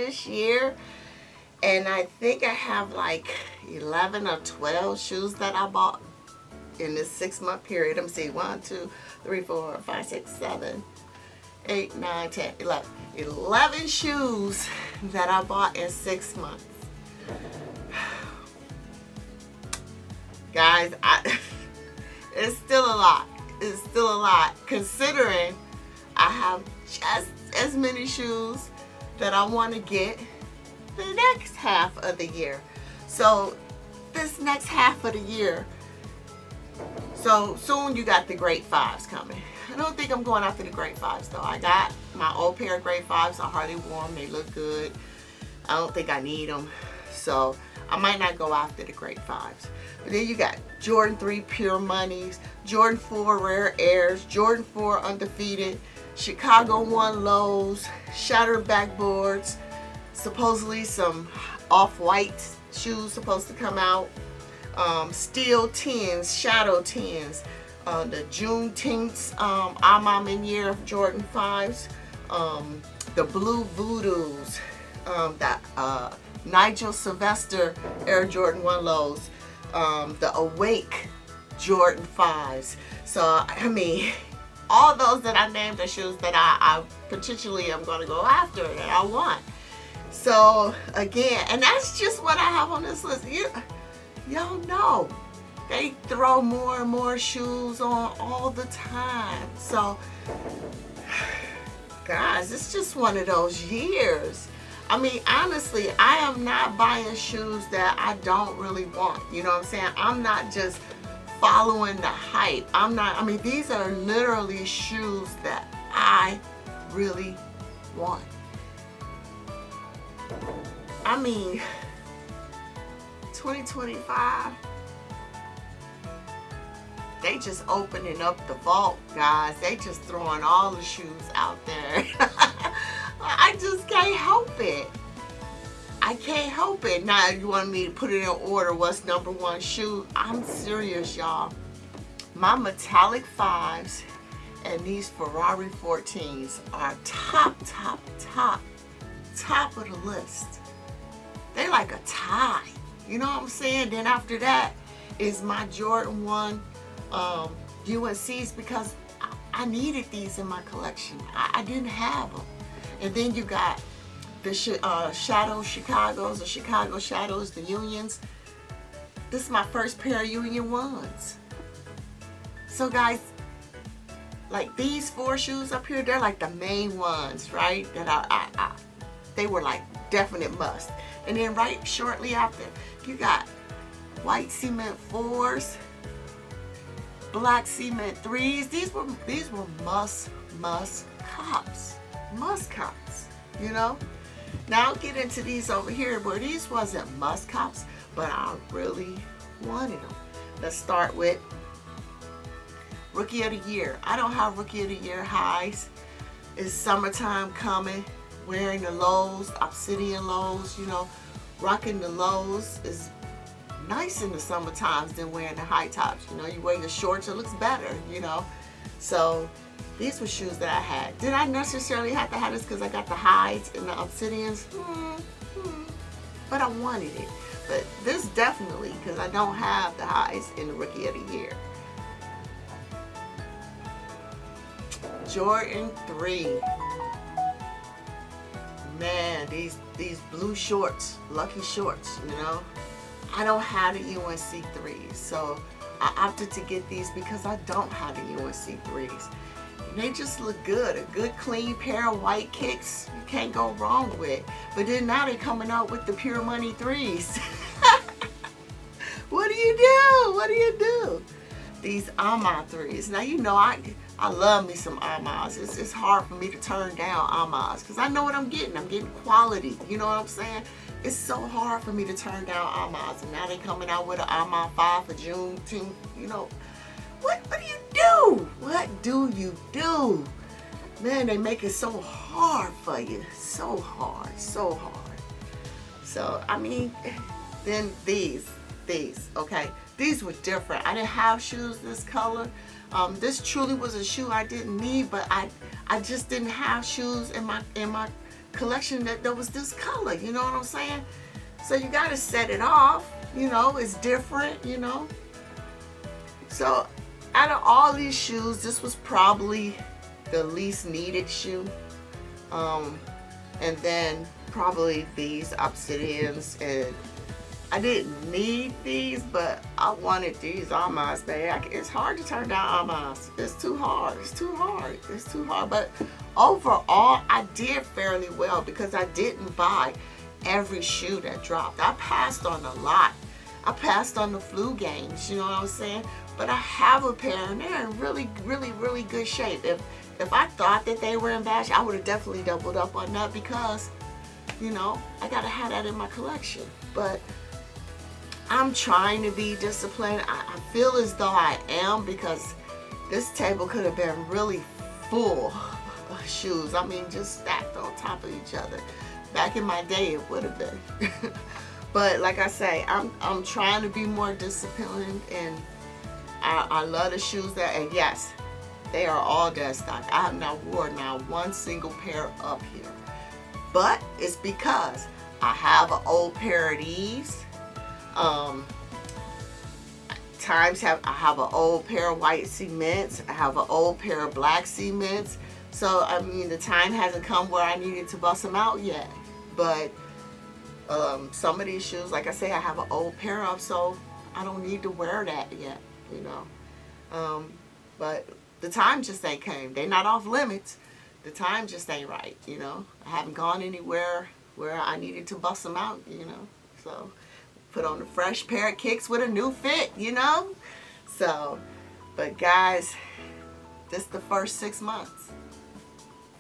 this year. And I think I have like 11 or 12 shoes that I bought in this 6-month period. Let me see, 1, 2, 3, 4, 5, 6, 7, 8, 9, 10, 11. 11 shoes that I bought in 6 months. Guys, it's still a lot. It's still a lot considering I have just as many shoes that I want to get the next half of the year. So this next half of the year, so soon you got the grade 5s coming. I don't think I'm going after the grade 5s though. I got my old pair of grade 5s. I hardly wore them. They look good. I don't think I need them. So I might not go after the grade 5s. But then you got Jordan 3 Pure Moneys, Jordan 4 Rare Airs, Jordan 4 Undefeated, Chicago 1 Lows, Shattered Backboards, supposedly some off-white shoes supposed to come out, Steel 10s, Shadow 10s, the Juneteenth I'm in year Jordan 5s, the Blue Voodoos, that Nigel Sylvester Air Jordan 1 Lows, the Awake Jordan 5s. So I mean, all those that I named are shoes that I potentially am going to go after and I want. So again, and that's just what I have on this list. Y'all know they throw more and more shoes on all the time. So guys, it's just one of those years. I mean, honestly, I am not buying shoes that I don't really want. You know what I'm saying? I'm not just following the hype. I mean, these are literally shoes that I really want. I mean, 2025, they just opening up the vault, guys. They just throwing all the shoes out there. I just can't help it. I can't help it. Now, you want me to put it in order, what's number 1 shoe? I'm serious, y'all. My metallic 5s and these Ferrari 14s are top of the list. They like a tie. You know what I'm saying? Then after that is my Jordan 1 UNCs because I needed these in my collection. I didn't have them. And then you got the Shadow Chicagos, the Chicago Shadows, the Unions. This is my first pair of Union 1s. So guys, like these 4 shoes up here, they're like the main ones, right? That they were like definite must. And then right shortly after, you got white cement 4s, black cement 3s. These were must cops. Must cops, you know. Now I'll get into these over here where these wasn't must cops, but I really wanted them. Let's start with Rookie of the Year. I don't have Rookie of the Year highs. It's summertime coming. Wearing the lows, obsidian lows, you know, rocking the lows is nice in the summer times than wearing the high tops. You know, you wear your shorts, it looks better, you know. So these were shoes that I had. Did I necessarily have to have this because I got the highs and the obsidians? But I wanted it. But this definitely, because I don't have the highs in the Rookie of the Year. Jordan 3. Man, these blue shorts, lucky shorts, you know. I don't have the UNC 3s, so I opted to get these because I don't have the UNC 3s. And they just look good. A good clean pair of white kicks, you can't go wrong with. But then now they're coming out with the Pure Money 3s. What do you do? What do you do? These Ama 3s. Now, you know, I love me some Amas. It's hard for me to turn down Amas because I know what I'm getting. I'm getting quality. You know what I'm saying? It's so hard for me to turn down Amas. And now they're coming out with an Ama 5 for Juneteenth. You know, what do you do? What do you do? Man, they make it so hard for you. So hard. So hard. So, I mean, then these, okay? These were different. I didn't have shoes this color. This truly was a shoe I didn't need, but I just didn't have shoes in my collection that was this color, you know what I'm saying? So you got to set it off, you know, it's different, you know. So out of all these shoes, this was probably the least needed shoe. And then probably these Obsidians, and I didn't need these, but I wanted these Armands, man. It's hard to turn down Armands. It's too hard. It's too hard. It's too hard. But overall, I did fairly well because I didn't buy every shoe that dropped. I passed on a lot. I passed on the flu games, you know what I'm saying? But I have a pair, and they're in really, really, really good shape. If I thought that they were in bad shape, I would have definitely doubled up on that because, you know, I gotta have that in my collection. But I'm trying to be disciplined. I feel as though I am, because this table could have been really full of shoes. I mean, just stacked on top of each other. Back in my day, it would have been. But like I say, I'm trying to be more disciplined, and I love the shoes that, and yes, they are all dead stock. I have not worn now one single pair up here. But it's because I have an old pair of these. I have an old pair of white cements. I have an old pair of black cements. So I mean, the time hasn't come where I needed to bust them out yet. But some of these shoes, like I say, I have an old pair of, so I don't need to wear that yet, you know. But the time just ain't came. They're not off limits. The time just ain't right, you know. I haven't gone anywhere where I needed to bust them out, you know. So put on a fresh pair of kicks with a new fit, you know. So, but guys, this is the first 6 months.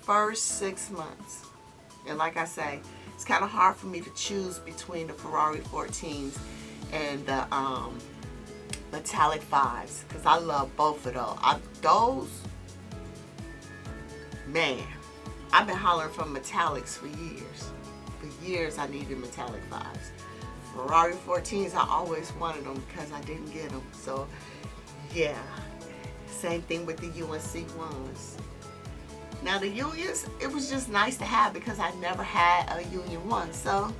First 6 months. And like I say, it's kind of hard for me to choose between the Ferrari 14s and the metallic 5s, because I love both of those. Man, I've been hollering for metallics for years. For years I needed metallic 5s. Ferrari 14s, I always wanted them because I didn't get them. So yeah, same thing with the UNC ones. Now the Unions, it was just nice to have because I never had a Union 1. So,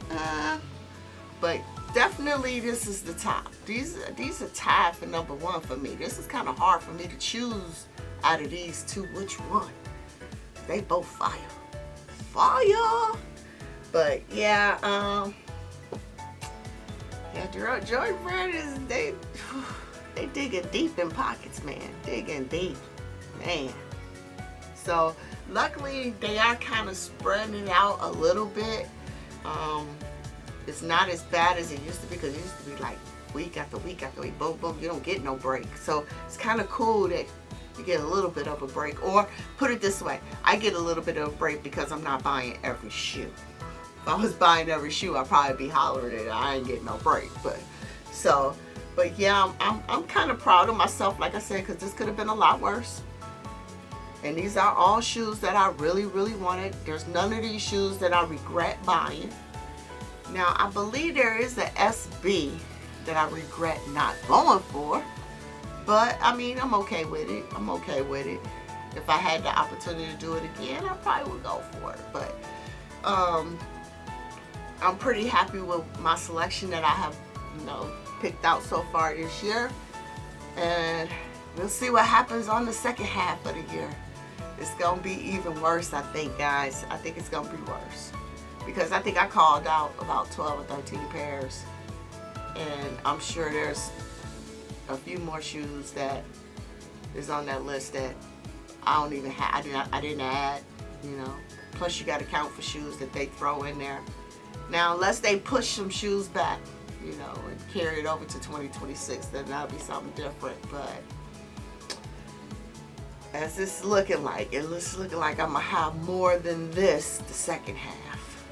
but definitely this is the top. These are tied for number 1 for me. This is kind of hard for me to choose out of these two which one. They both fire. Fire! But yeah, Jordan Brand is, they digging deep in pockets, man. Digging deep. Man. So luckily they are kind of spreading it out a little bit. It's not as bad as it used to be, because it used to be like week after week after week, boom, boom, you don't get no break. So it's kind of cool that you get a little bit of a break. Or put it this way, I get a little bit of a break because I'm not buying every shoe. If I was buying every shoe, I'd probably be hollering that I ain't getting no break. But yeah, I'm kind of proud of myself, like I said, because this could have been a lot worse. And these are all shoes that I really, really wanted. There's none of these shoes that I regret buying. Now, I believe there is a SB that I regret not going for. But, I mean, I'm okay with it. I'm okay with it. If I had the opportunity to do it again, I probably would go for it. But, I'm pretty happy with my selection that I have, you know, picked out so far this year. And we'll see what happens on the second half of the year. It's going to be even worse, I think, guys. I think it's going to be worse. Because I think I called out about 12 or 13 pairs. And I'm sure there's a few more shoes that is on that list that I don't even have. I didn't add, you know. Plus, you got to count for shoes that they throw in there. Now, unless they push some shoes back, you know, and carry it over to 2026, then that'll be something different. But as it's looking like, I'm gonna have more than this the second half.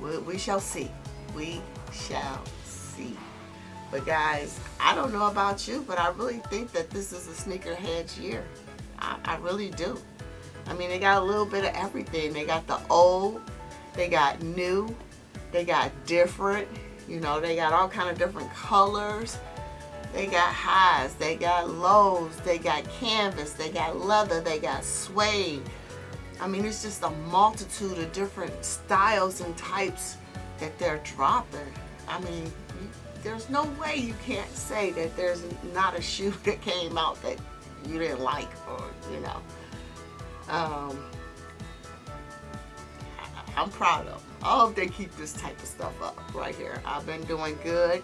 But we shall see. We shall see. But guys, I don't know about you, but I really think that this is a sneakerhead's year. I really do. I mean, they got a little bit of everything. They got the old, they got new, they got different. You know, they got all kind of different colors. They got highs, they got lows, they got canvas, they got leather, they got suede. I mean, it's just a multitude of different styles and types that they're dropping. I mean, there's no way you can't say that there's not a shoe that came out that you didn't like, or, you know. I'm proud of them. I hope they keep this type of stuff up right here. I've been doing good,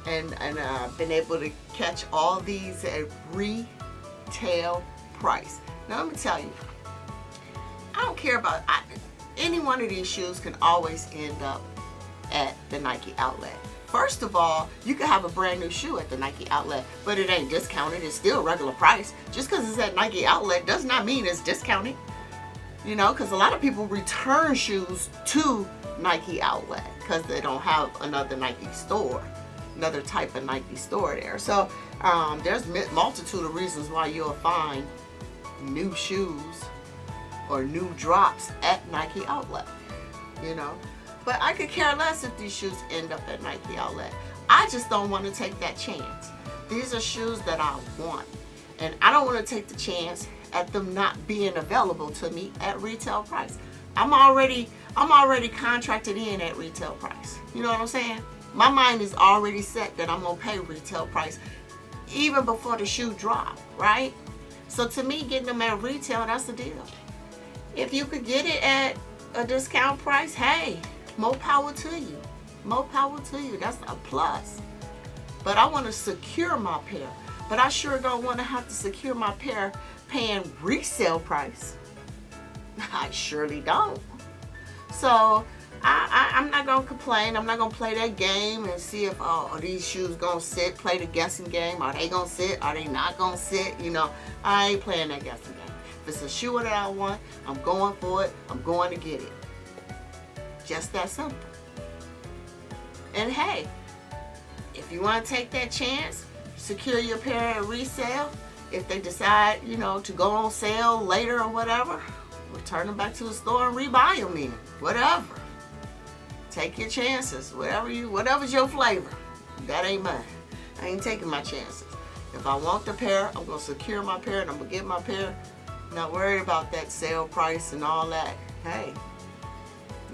and I've been able to catch all these at retail price. Now, let me tell you, I don't care about any one of these shoes can always end up at the Nike outlet. First of all, you can have a brand new shoe at the Nike outlet, but it ain't discounted. It's still regular price. Just because it's at Nike outlet does not mean it's discounted. You know, because a lot of people return shoes to Nike outlet because they don't have another Nike store, another type of Nike store there. So there's multitude of reasons why you'll find new shoes or new drops at Nike outlet, you know. But I could care less if these shoes end up at Nike outlet. I just don't want to take that chance. These are shoes that I want, and I don't want to take the chance at them not being available to me at retail price. I'm already contracted in at retail price. You know what I'm saying? My mind is already set that I'm gonna pay retail price even before the shoe drop, right? So to me, getting them at retail, that's the deal. If you could get it at a discount price, hey, more power to you. More power to you. That's a plus. But I want to secure my pair. But I sure don't want to have to secure my pair paying resale price. I surely don't. So I'm not going to complain. I'm not going to play that game and see if, are these shoes going to sit, play the guessing game. Are they going to sit? Are they not going to sit? You know, I ain't playing that guessing game. If it's a shoe that I want, I'm going for it. I'm going to get it. Just that simple. And hey, if you want to take that chance, secure your pair at resale. If they decide, you know, to go on sale later or whatever, return them back to the store and rebuy them then. Whatever. Take your chances. Whatever's your flavor. That ain't mine. I ain't taking my chances. If I want the pair, I'm going to secure my pair and I'm going to get my pair. Not worried about that sale price and all that. Hey,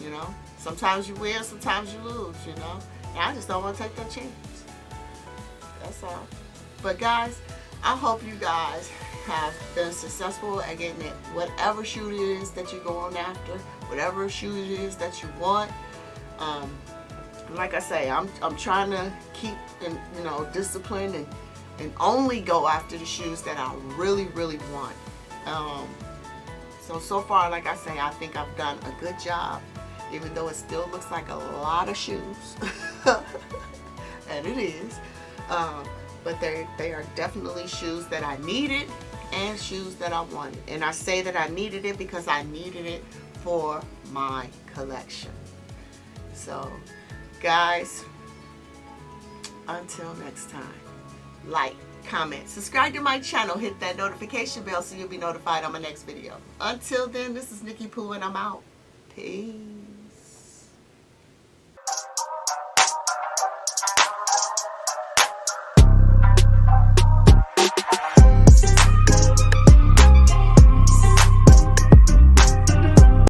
you know, sometimes you win, sometimes you lose, you know. And I just don't want to take that chance. That's all. But guys, I hope you guys have been successful at getting it. Whatever shoe it is that you're going after, whatever shoe it is that you want. Like I say, I'm trying to keep, you know, disciplined and only go after the shoes that I really, really want. So far, like I say, I think I've done a good job, even though it still looks like a lot of shoes. And it is. But they are definitely shoes that I needed and shoes that I wanted. And I say that I needed it because I needed it for my collection. So, guys, until next time, like, comment, subscribe to my channel, hit that notification bell so you'll be notified on my next video. Until then, this is Nickie Poo and I'm out. Peace.